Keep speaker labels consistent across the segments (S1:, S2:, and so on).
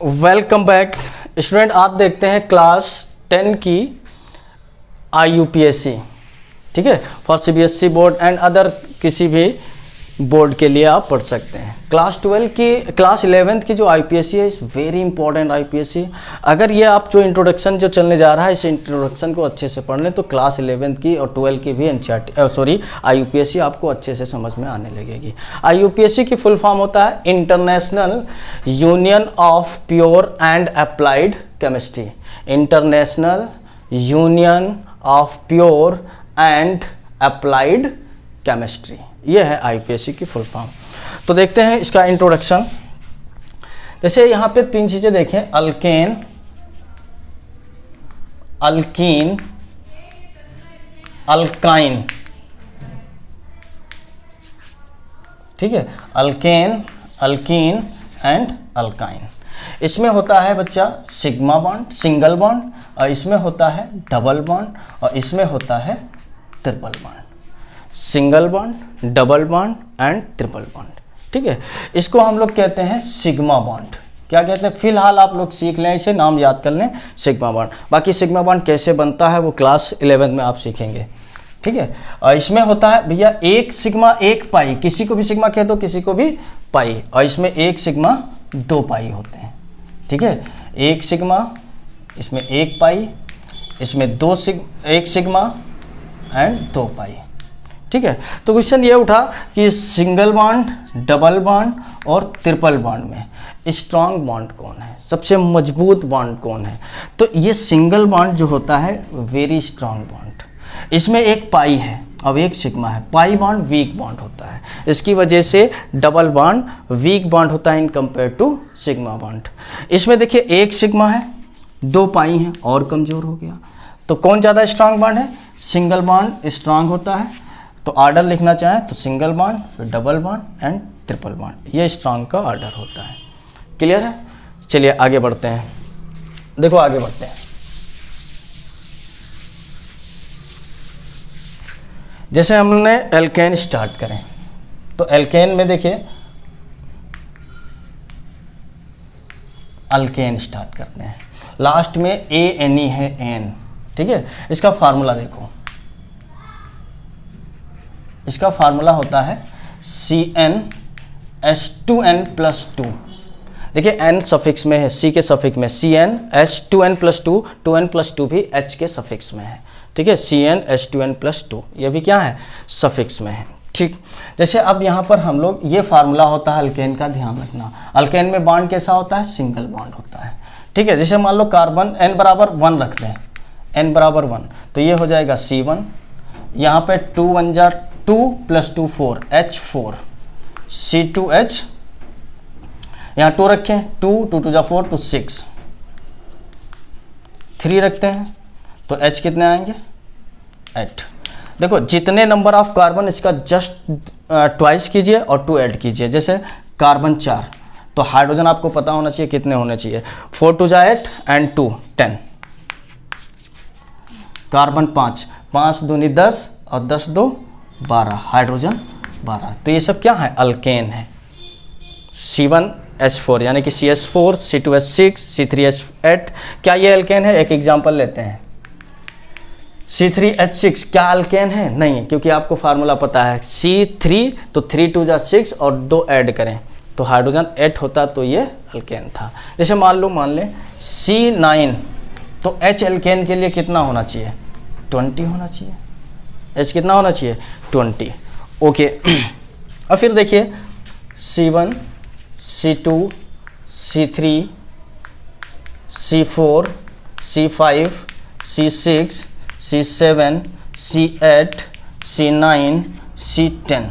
S1: Welcome back student. आप देखते हैं क्लास 10 की IUPAC, ठीक है, for CBSE board and other किसी भी बोर्ड के लिए आप पढ़ सकते हैं। क्लास 11th की जो IPSC है इस वेरी इंपॉर्टेंट IPSC। अगर ये आप जो इंट्रोडक्शन जो चलने जा रहा है इस इंट्रोडक्शन को अच्छे से पढ़ लें तो क्लास 11th की और 12 की भी IUPAC आपको अच्छे से समझ में आने लगेगी। IUPAC की फुल फॉर्म होता है international union of pure and applied chemistry. International union of pure and applied chemistry, ये है IUPAC की फुल फॉर्म। तो देखते हैं इसका इंट्रोडक्शन। जैसे यहाँ पे तीन चीज़ें देखें, अल्केन, अल्कीन, अल्काइन, ठीक है, अल्केन, अल्कीन एंड अल्काइन। इसमें होता है बच्चा सिग्मा बॉन्ड, सिंगल बॉन्ड, और इसमें होता है डबल बॉन्ड, और इसमें होता है triple bond. Single bond, double bond and triple bond, ठीक है। इसको हम लोग कहते हैं सिग्मा बॉन्ड। क्या कहते हैं, फिलहाल आप लोग सीख लें, इसे नाम याद कर लें, सिग्मा बॉन्ड। बाकी सिग्मा बॉन्ड कैसे बनता है वो क्लास 11 में आप सीखेंगे, ठीक है। और इसमें होता है भैया एक सिग्मा एक पाई, किसी को भी सिग्मा कह दो, किसी को भी पाई, और इसमें एक सिग्मा दो पाई होते हैं, ठीक है। एक सिग्मा, इसमें एक पाई, इसमें एक सिग्मा एंड दो पाई, ठीक है। तो क्वेश्चन ये उठा कि सिंगल बॉन्ड, डबल बॉन्ड और ट्रिपल बॉन्ड में स्ट्रॉन्ग बॉन्ड कौन है, सबसे मजबूत बॉन्ड कौन है। तो ये सिंगल बॉन्ड जो होता है वेरी स्ट्रॉन्ग बॉन्ड, इसमें एक पाई है और एक सिग्मा है। पाई बॉन्ड वीक बॉन्ड होता है, इसकी वजह से डबल बॉन्ड वीक बॉन्ड होता है in compare to sigma bond. इसमें देखिए एक सिग्मा है, दो पाई हैं और कमज़ोर हो गया। तो कौन ज़्यादा स्ट्रॉन्ग बॉन्ड है, सिंगल बॉन्ड स्ट्रॉन्ग होता है। तो ऑर्डर लिखना चाहें तो सिंगल बॉन्ड, फिर double bond and triple bond, ये स्ट्रॉन्ग का ऑर्डर होता है। क्लियर है, चलिए आगे बढ़ते हैं। देखो आगे बढ़ते हैं। जैसे हमने एल्केन स्टार्ट करें तो एल्केन में देखिए अल्केन स्टार्ट करते हैं, लास्ट में ANE है, एन, ठीक है। इसका फार्मूला देखो, इसका फार्मूला होता है CnH2n+2। देखिए n सफिक्स में है, C के सफिक्स में, CnH2n+2, 2n+2 भी H के सफिक्स में है, ठीक है। CnH2n+2 ये भी क्या है, सफिक्स में है, ठीक। जैसे अब यहाँ पर हम लोग, ये फार्मूला होता है अल्केन का, ध्यान रखना। अल्केन में बॉन्ड कैसा होता है, सिंगल बॉन्ड होता है, ठीक है। जैसे मान लो कार्बन n बराबर 1 रखते हैं, n बराबर 1, तो ये हो जाएगा C1, यहाँ पे 2 1 जा 2 + 2 4, H4, C2H, यहाँ 2 रखें, 2 2 2 4 2 6, 3 रखते हैं तो H कितने आएंगे, 8। देखो जितने नंबर ऑफ कार्बन, इसका जस्ट ट्वाइस कीजिए और 2 ऐड कीजिए। जैसे कार्बन 4, तो हाइड्रोजन आपको पता होना चाहिए कितने होने चाहिए, 4 2 जा 8 एंड 2 10। कार्बन 5, 5 दूनी 10 और 10 2 12, हाइड्रोजन 12। तो ये सब क्या है, अल्केन है। C1H4 यानी कि CH4, C2H6, C3H8, क्या ये अल्केन है। एक एग्जांपल लेते हैं, C3H6 क्या अल्केन है, नहीं, क्योंकि आपको फार्मूला पता है C3, तो 3 2 जा 6 और 2 ऐड करें तो हाइड्रोजन 8 होता, तो ये अल्केन था। जैसे मान लें C9, तो H अल्केन के लिए कितना होना चाहिए, 20 होना चाहिए। H कितना होना चाहिए, 20, ओके। और फिर देखिए C1, C2, C3, C4, C5, C6, C7, C8, C9, C10,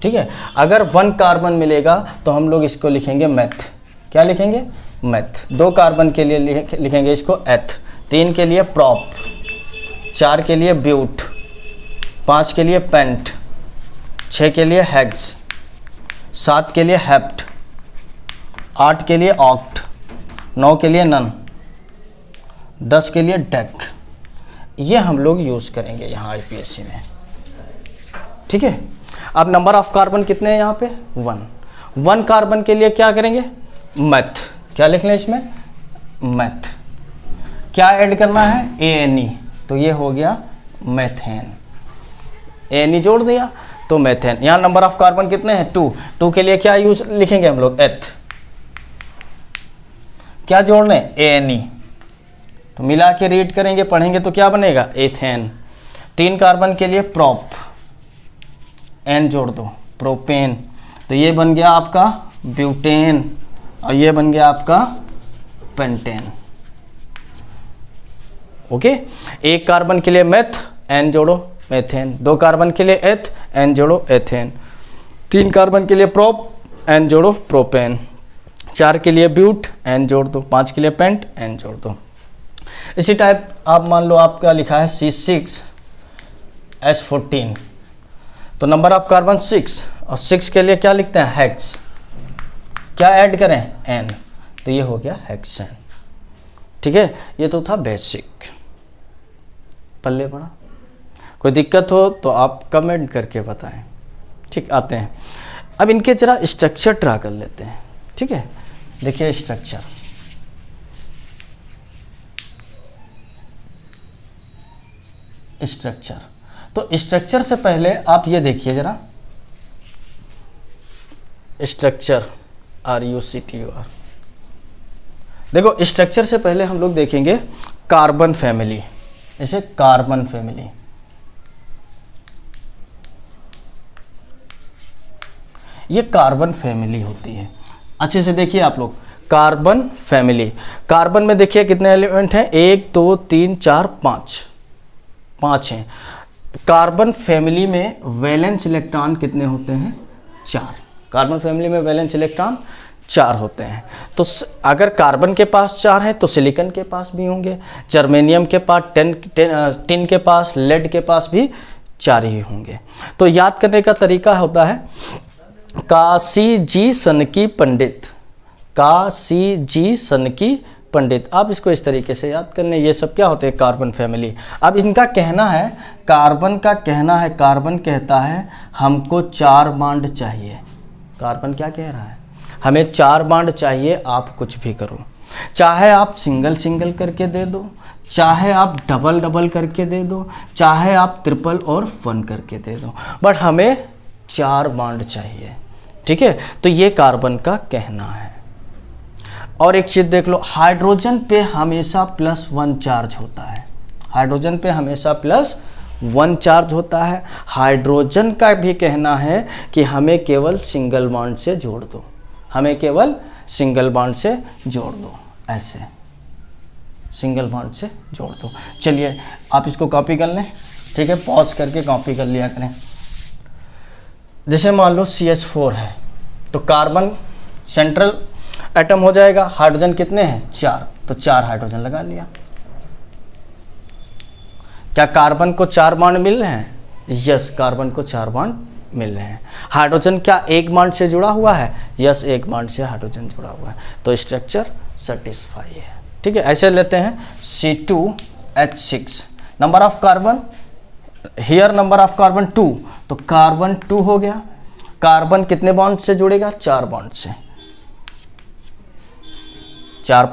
S1: ठीक है। अगर 1 कार्बन मिलेगा तो हम लोग इसको लिखेंगे मेथ। क्या लिखेंगे, मेथ। 2 कार्बन के लिए लिखेंगे इसको एथ, 3 के लिए प्रॉप, 4 के लिए ब्यूट, 5 के लिए पेंट, 6 के लिए हेक्स, 7 के लिए हेप्ट, 8 के लिए ऑक्ट, 9 के लिए नन, 10 के लिए डेक। ये हम लोग यूज़ करेंगे यहाँ IPSC में, ठीक है। अब नंबर ऑफ कार्बन कितने हैं यहाँ पे, 1 कार्बन के लिए क्या करेंगे, मैथ, क्या लिख लें इसमें, मैथ। क्या ऐड करना है, ANE, तो ये हो गया मेथेन। ANE जोड़ दिया तो मेथेन। यहाँ नंबर ऑफ कार्बन कितने हैं, 2 के लिए क्या यूज लिखेंगे हम लोग, एथ। क्या जोड़ लें, ANE, तो मिला के रीड करेंगे पढ़ेंगे तो क्या बनेगा, एथेन। 3 कार्बन के लिए प्रोप, N जोड़ दो, प्रोपेन, तो ये बन गया आपका ब्यूटेन और ये बन गया आपका पेंटेन। ओके, 1 कार्बन के लिए मेथ, N जोड़ो, मेथेन। 2 कार्बन के लिए एथ, N जोड़ो, एथेन। 3 कार्बन के लिए प्रोप, N जोड़ो, प्रोपेन। 4 के लिए ब्यूट, N जोड़ दो। 5 के लिए पेंट, N जोड़ दो। इसी टाइप आप मान लो आपका लिखा है C6H14, तो नंबर ऑफ कार्बन 6 और 6 के लिए क्या लिखते हैं, हेक्स। क्या ऐड करें, N, तो ये हो गया हेक्सेन। ठीक है, ये तो था बेसिक, पल्ले पड़ा। कोई दिक्कत हो तो आप कमेंट करके बताएं। ठीक, आते हैं अब इनके जरा स्ट्रक्चर ट्रा कर लेते हैं। ठीक है, देखिए स्ट्रक्चर, तो स्ट्रक्चर से पहले आप ये देखिए जरा, स्ट्रक्चर RUCTUR। देखो स्ट्रक्चर से पहले हम लोग देखेंगे कार्बन फैमिली। जैसे कार्बन फैमिली, ये कार्बन फैमिली होती है। अच्छे से देखिए आप लोग, कार्बन फैमिली, कार्बन में देखिए कितने एलिमेंट हैं, 1 2 3 4 5 हैं। कार्बन फैमिली में वैलेंस इलेक्ट्रॉन कितने होते हैं, 4। कार्बन फैमिली में वैलेंस इलेक्ट्रॉन 4 होते हैं। तो अगर कार्बन के पास 4 है तो सिलिकॉन के पास भी होंगे, जर्मेनियम के पास, टिन के पास, लेड के पास भी 4 ही होंगे। तो याद करने का तरीका होता है काशी जी सनकी पंडित, काशी जी सनकी पंडित। आप इसको इस तरीके से याद कर लें। ये सब क्या होते हैं, कार्बन फैमिली। अब इनका कहना है, कार्बन का कहना है, कार्बन कहता है हमको 4 बॉन्ड चाहिए। कार्बन क्या कह रहा है, हमें 4 बॉन्ड चाहिए, आप कुछ भी करो, चाहे आप सिंगल सिंगल करके दे दो, चाहे आप डबल डबल करके दे दो, चाहे आप ट्रिपल और 1 करके दे दो, बट हमें 4 बॉन्ड चाहिए। ठीक है, तो ये कार्बन का कहना है। और एक चीज़ देख लो, हाइड्रोजन पे हमेशा +1 चार्ज होता है, हाइड्रोजन पे हमेशा +1 चार्ज होता है। हाइड्रोजन का भी कहना है कि हमें केवल सिंगल बॉन्ड से जोड़ दो, हमें केवल सिंगल बॉन्ड से जोड़ दो, ऐसे सिंगल बॉन्ड से जोड़ दो। चलिए आप इसको कॉपी कर लें। ठीक है, पॉज करके कॉपी कर लिया करें। जैसे मान लो CH4 है, तो कार्बन सेंट्रल एटम हो जाएगा, हाइड्रोजन कितने हैं, 4, तो 4 हाइड्रोजन लगा लिया। क्या कार्बन को 4 बॉन्ड मिल रहे हैं, यस, कार्बन को 4 बॉन्ड मिल रहे हैं। हाइड्रोजन क्या 1 बॉन्ड से जुड़ा हुआ है, यस, 1 बॉन्ड से हाइड्रोजन जुड़ा हुआ है, तो स्ट्रक्चर सेटिस्फाई है। ठीक है, ऐसे लेते हैं C2H6, number of carbon here, number of carbon 2, तो कार्बन 2 हो गया। कार्बन कितने बॉन्ड से जुड़ेगा, 4 बॉन्ड से, 4